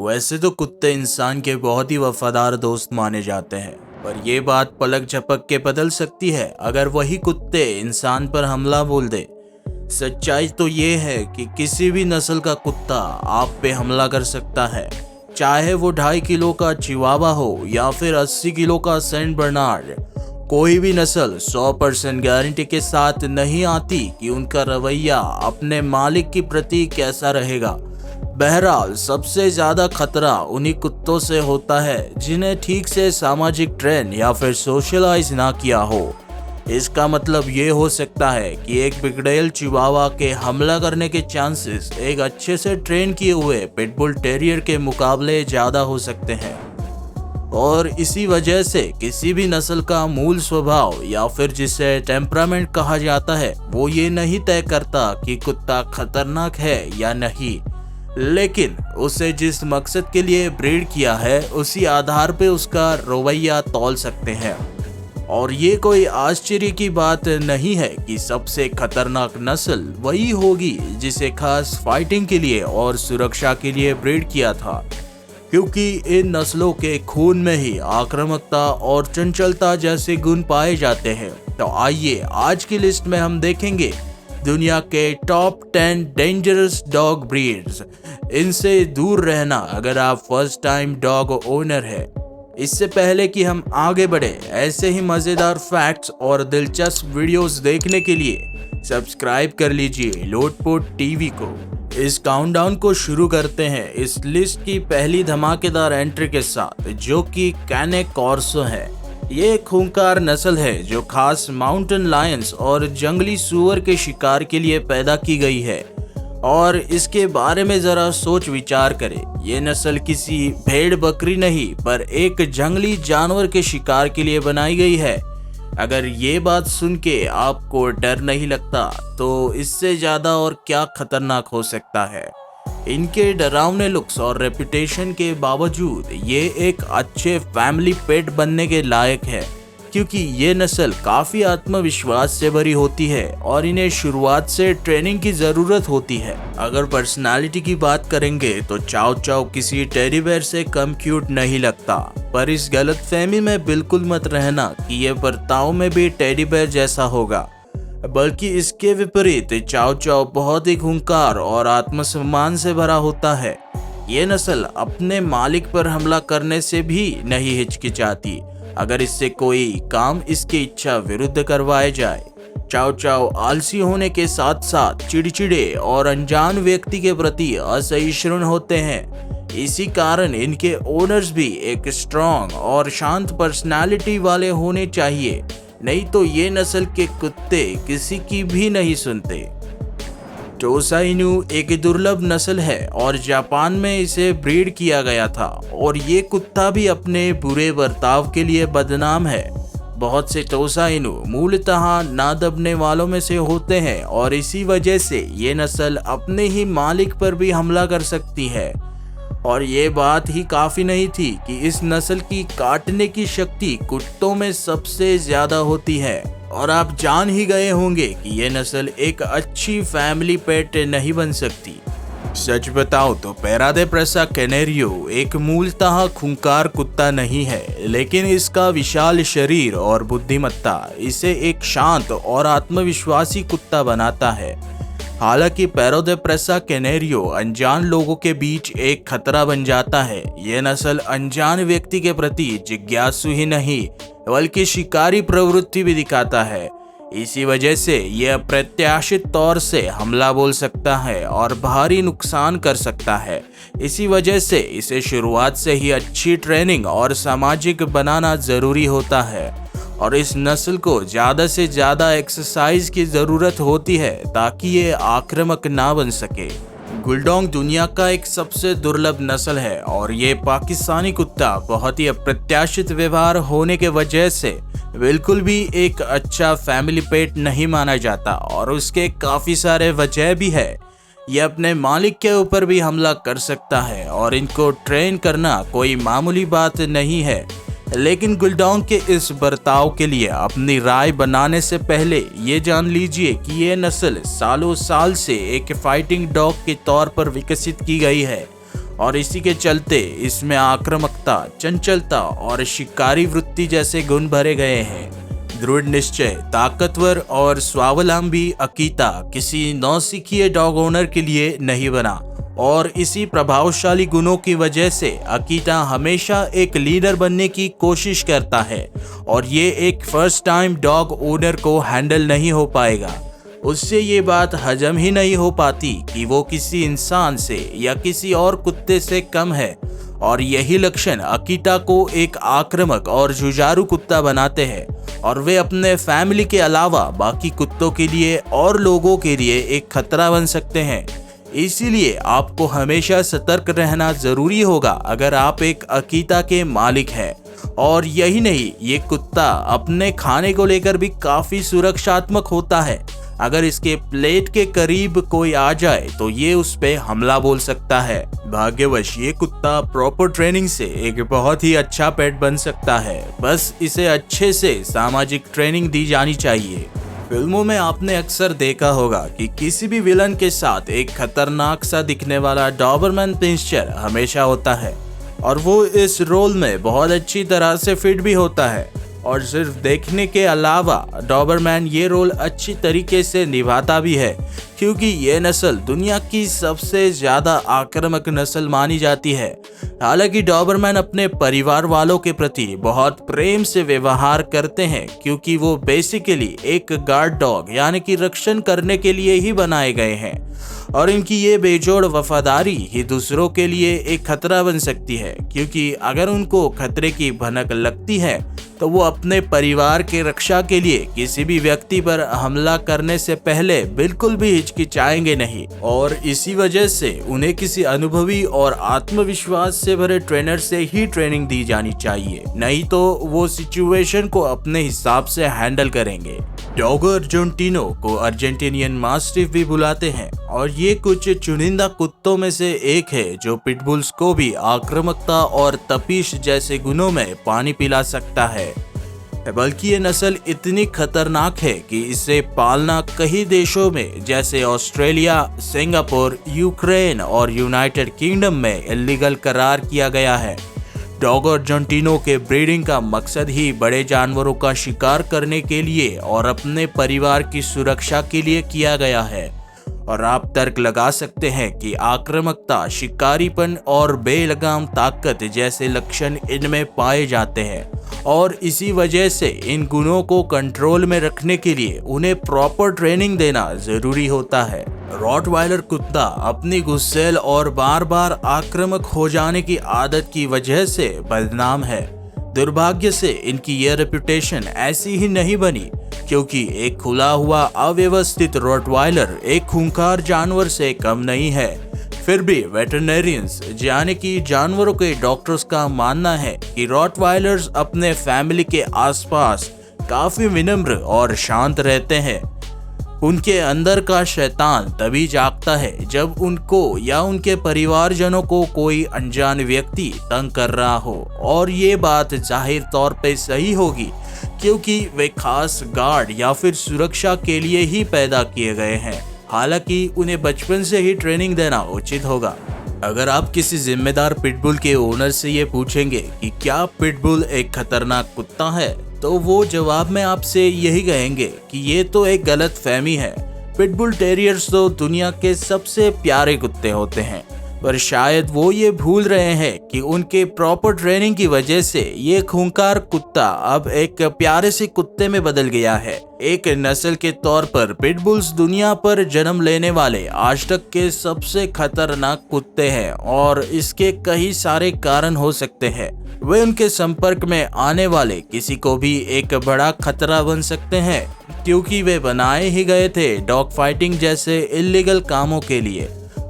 वैसे तो कुत्ते इंसान के बहुत ही वफादार दोस्त माने जाते हैं, पर यह बात पलक झपक के बदल सकती है अगर वही कुत्ते इंसान पर हमला बोल दे। सच्चाई तो ये है कि किसी भी नस्ल का कुत्ता आप पे हमला कर सकता है, चाहे वो 2.5 किलो का चिवावा हो या फिर 80 किलो का सेंट बर्नार्ड। कोई भी नस्ल 100% गारंटी के साथ नहीं आती कि उनका रवैया अपने मालिक के प्रति कैसा रहेगा। बहरहाल सबसे ज्यादा खतरा उन्हीं कुत्तों से होता है जिन्हें ठीक से सामाजिक ट्रेन या फिर सोशलाइज ना किया हो। इसका मतलब ये हो सकता है कि एक बिगड़ेल चिवावा के हमला करने के चांसेस एक अच्छे से ट्रेन किए हुए पिटबुल टेरियर के मुकाबले ज्यादा हो सकते हैं। और इसी वजह से किसी भी नस्ल का मूल स्वभाव या फिर जिसे टेम्परामेंट कहा जाता है वो ये नहीं तय करता कि कुत्ता खतरनाक है या नहीं, लेकिन उसे जिस मकसद के लिए ब्रीड किया है उसी आधार पे उसका रवैया तौल सकते हैं। और ये कोई आश्चर्य की बात नहीं है कि सबसे खतरनाक नस्ल वही होगी जिसे खास फाइटिंग के लिए और सुरक्षा के लिए ब्रीड किया था, क्योंकि इन नस्लों के खून में ही आक्रामकता और चंचलता जैसे गुण पाए जाते हैं। तो आइए आज की लिस्ट में हम देखेंगे दुनिया के टॉप 10 डेंजरस डॉग ब्रीड्स। इनसे दूर रहना अगर आप फर्स्ट टाइम डॉग ओनर है। इससे पहले कि हम आगे बढ़े, ऐसे ही मजेदार फैक्ट्स और दिलचस्प वीडियोस देखने के लिए सब्सक्राइब कर लीजिए लोटपोट टीवी को। इस काउंटडाउन को शुरू करते हैं इस लिस्ट की पहली धमाकेदार एंट्री के साथ, जो कि कैने कॉर्सो है। ये एक खूंखार नस्ल है जो खास माउंटेन लायंस और जंगली सूअर के शिकार के लिए पैदा की गई है। और इसके बारे में जरा सोच विचार करें, ये नस्ल किसी भेड़ बकरी नहीं पर एक जंगली जानवर के शिकार के लिए बनाई गई है। अगर ये बात सुन के आपको डर नहीं लगता तो इससे ज्यादा और क्या खतरनाक हो सकता है। इनके डरावने लुक्स और रेपुटेशन के बावजूद ये एक अच्छे फैमिली पेट बनने के लायक है, क्योंकि ये नस्ल काफी आत्मविश्वास से भरी होती है और इन्हें शुरुआत से ट्रेनिंग की जरूरत होती है। अगर पर्सनालिटी की बात करेंगे तो चाव चाव किसी टेडी बेयर से कम क्यूट नहीं लगता, पर इस गलतफहमी में बिल्कुल मत रहना कि ये बर्ताव में भी टेडी बेयर जैसा होगा, बल्कि इसके विपरीत चाव चाव बहुत ही खूंखार और आत्मसम्मान से भरा होता है। ये नस्ल अपने मालिक पर हमला करने से भी नहीं हिचकिचाती अगर इससे कोई काम इसकी इच्छा विरुद्ध करवाए जाए। चाव चाव आलसी होने के साथ साथ चिड़चिड़े और अनजान व्यक्ति के प्रति असहिष्णु होते हैं। इसी कारण इनके ओनर्स भी एक स्ट्रॉन्ग और शांत पर्सनालिटी वाले होने चाहिए, नहीं तो ये नस्ल के कुत्ते किसी की भी नहीं सुनते। टोसा इनू एक दुर्लभ नस्ल है और जापान में इसे ब्रीड किया गया था, और ये कुत्ता भी अपने बुरे बर्ताव के लिए बदनाम है। बहुत से टोसा इनू मूलतः ना दबने वालों में से होते हैं और इसी वजह से ये नस्ल अपने ही मालिक पर भी हमला कर सकती है। और ये बात ही काफी नहीं थी कि इस नस्ल की काटने की शक्ति कुत्तों में सबसे ज्यादा होती है। और आप जान ही गए होंगे कि ये नस्ल एक अच्छी फैमिली पेट नहीं बन सकती। सच बताओ तो पेरादे प्रेसा कैनेरियो एक मूलतः खूंखार कुत्ता नहीं है, लेकिन इसका विशाल शरीर और बुद्धिमत्ता इसे एक शांत और आत्मविश्वासी कुत्ता बनाता है। हालांकि पेरो दे प्रेसा कैनेरियो अनजान लोगों के बीच एक खतरा बन जाता है। यह नस्ल अनजान व्यक्ति के प्रति जिज्ञासु ही नहीं बल्कि शिकारी प्रवृत्ति भी दिखाता है। इसी वजह से यह अप्रत्याशित तौर से हमला बोल सकता है और भारी नुकसान कर सकता है। इसी वजह से इसे शुरुआत से ही अच्छी ट्रेनिंग और सामाजिक बनाना जरूरी होता है, और इस नस्ल को ज़्यादा से ज़्यादा एक्सरसाइज की ज़रूरत होती है ताकि ये आक्रामक ना बन सके। बुलडॉग दुनिया का एक सबसे दुर्लभ नस्ल है और ये पाकिस्तानी कुत्ता बहुत ही अप्रत्याशित व्यवहार होने के वजह से बिल्कुल भी एक अच्छा फैमिली पेट नहीं माना जाता, और उसके काफ़ी सारे वजह भी है। ये अपने मालिक के ऊपर भी हमला कर सकता है और इनको ट्रेन करना कोई मामूली बात नहीं है। लेकिन बुलडॉग के इस बर्ताव के लिए अपनी राय बनाने से पहले ये जान लीजिए कि ये नस्ल सालों साल से एक फाइटिंग डॉग के तौर पर विकसित की गई है और इसी के चलते इसमें आक्रामकता, चंचलता और शिकारी वृत्ति जैसे गुण भरे गए हैं। दृढ़ निश्चय, ताकतवर और स्वावलंबी अकीता किसी नौसिखिए डॉग ओनर के लिए नहीं बना और इसी प्रभावशाली गुणों की वजह से अकीता हमेशा एक लीडर बनने की कोशिश करता है और ये एक फर्स्ट टाइम डॉग ओनर को हैंडल नहीं हो पाएगा। उससे ये बात हजम ही नहीं हो पाती कि वो किसी इंसान से या किसी और कुत्ते से कम है और यही लक्षण अकीता को एक आक्रामक और जुझारू कुत्ता बनाते हैं और वे अपने फैमिली के अलावा बाकी कुत्तों के लिए और लोगों के लिए एक खतरा बन सकते हैं। इसीलिए आपको हमेशा सतर्क रहना जरूरी होगा अगर आप एक अकीता के मालिक हैं। और यही नहीं, ये कुत्ता अपने खाने को लेकर भी काफी सुरक्षात्मक होता है। अगर इसके प्लेट के करीब कोई आ जाए तो ये उस पे हमला बोल सकता है। भाग्यवश ये कुत्ता प्रॉपर ट्रेनिंग से एक बहुत ही अच्छा पेट बन सकता है, बस इसे अच्छे से सामाजिक ट्रेनिंग दी जानी चाहिए। फिल्मों में आपने अक्सर देखा होगा कि किसी भी विलन के साथ एक खतरनाक सा दिखने वाला डॉबरमैन पिंचर हमेशा होता है और वो इस रोल में बहुत अच्छी तरह से फिट भी होता है। और सिर्फ देखने के अलावा डॉबरमैन ये रोल अच्छी तरीके से निभाता भी है, क्योंकि ये नस्ल दुनिया की सबसे ज़्यादा आक्रामक नस्ल मानी जाती है। हालांकि डॉबरमैन अपने परिवार वालों के प्रति बहुत प्रेम से व्यवहार करते हैं, क्योंकि वो बेसिकली एक गार्ड डॉग यानी कि रक्षण करने के लिए ही बनाए गए हैं और इनकी ये बेजोड़ वफादारी ही दूसरों के लिए एक खतरा बन सकती है, क्योंकि अगर उनको खतरे की भनक लगती है तो वो अपने परिवार के रक्षा के लिए किसी भी व्यक्ति पर हमला करने से पहले बिल्कुल भी हिचकिचाएंगे नहीं और इसी वजह से उन्हें किसी अनुभवी और आत्मविश्वास से भरे ट्रेनर से ही ट्रेनिंग दी जानी चाहिए, नहीं तो वो सिचुएशन को अपने हिसाब से हैंडल करेंगे। डॉगो अर्जेंटिनो को अर्जेंटीनियन मास्टिफ भी बुलाते हैं और ये कुछ चुनिंदा कुत्तों में से एक है जो पिटबुल्स को भी आक्रामकता और तपीश जैसे गुणों में पानी पिला सकता है। बल्कि ये नस्ल इतनी खतरनाक है कि इसे पालना कई देशों में जैसे ऑस्ट्रेलिया, सिंगापुर, यूक्रेन और यूनाइटेड किंगडम में इलीगल करार किया गया है। डॉग अर्जेंटिनो के ब्रीडिंग का मकसद ही बड़े जानवरों का शिकार करने के लिए और अपने परिवार की सुरक्षा के लिए किया गया है। और आप तर्क लगा सकते हैं कि आक्रामकता, शिकारीपन और बेलगाम ताकत जैसे लक्षण इनमें पाए जाते हैं और इसी वजह से इन गुणों को कंट्रोल में रखने के लिए उन्हें प्रॉपर ट्रेनिंग देना जरूरी होता है। रॉटवाइलर कुत्ता अपनी गुस्सैल और बार बार आक्रामक हो जाने की आदत की वजह से बदनाम है। दुर्भाग्य से इनकी यह रेपुटेशन ऐसी ही नहीं बनी, क्योंकि एक खुला हुआ अव्यवस्थित रॉटवाइलर एक खूंखार जानवर से कम नहीं है। फिर भी वेटरनेरियंस यानी कि जानवरों के डॉक्टर्स का मानना है कि रॉटवाइलर्स अपने फैमिली के आसपास काफी विनम्र और शांत रहते हैं। उनके अंदर का शैतान तभी जागता है जब उनको या उनके परिवारजनों को कोई अनजान व्यक्ति तंग कर रहा हो, और ये बात जाहिर तौर पे सही होगी क्योंकि वे खास गार्ड या फिर सुरक्षा के लिए ही पैदा किए गए हैं। हालांकि उन्हें बचपन से ही ट्रेनिंग देना उचित होगा। अगर आप किसी जिम्मेदार पिटबुल के ओनर से ये पूछेंगे कि क्या पिटबुल एक खतरनाक कुत्ता है, तो वो जवाब में आपसे यही कहेंगे कि ये तो एक गलत फहमी है। पिटबुल टेरियर्स तो दुनिया के सबसे प्यारे कुत्ते होते हैं, पर शायद वो ये भूल रहे हैं कि उनके प्रॉपर ट्रेनिंग की वजह से ये खूंखार कुत्ता अब एक प्यारे से कुत्ते में बदल गया है। एक नस्ल के तौर पर पिटबुल्स दुनिया पर जन्म लेने वाले आज तक के सबसे खतरनाक कुत्ते हैं और इसके कई सारे कारण हो सकते हैं। वे उनके संपर्क में आने वाले किसी को भी एक बड़ा खतरा बन सकते हैं, क्योंकि वे बनाए ही गए थे डॉग फाइटिंग जैसे इल्लीगल कामों के लिए।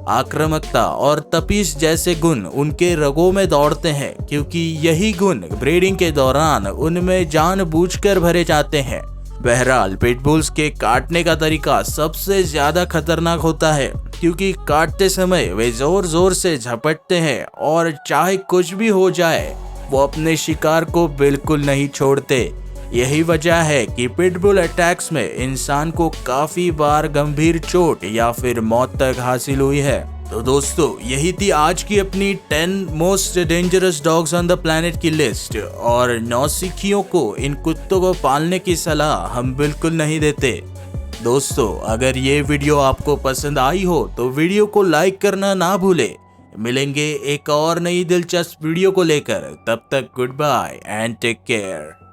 आक्रामकता और तपीश जैसे गुण उनके रगों में दौड़ते हैं, क्योंकि यही गुण ब्रीडिंग के दौरान उनमें जानबूझकर भरे जाते हैं। बहरहाल पिटबुल्स के काटने का तरीका सबसे ज्यादा खतरनाक होता है, क्योंकि काटते समय वे जोर जोर से झपटते हैं और चाहे कुछ भी हो जाए वो अपने शिकार को बिल्कुल नहीं छोड़ते। यही वजह है कि पिटबुल अटैक्स में इंसान को काफी बार गंभीर चोट या फिर मौत तक हासिल हुई है। तो दोस्तों यही थी आज की अपनी 10 most dangerous dogs on the planet की लिस्ट। और नौसिखियों को इन कुत्तों को पालने की सलाह हम बिल्कुल नहीं देते। दोस्तों अगर ये वीडियो आपको पसंद आई हो तो वीडियो को लाइक करना ना भूले। मिलेंगे एक और नई दिलचस्प वीडियो को लेकर, तब तक goodbye and take care.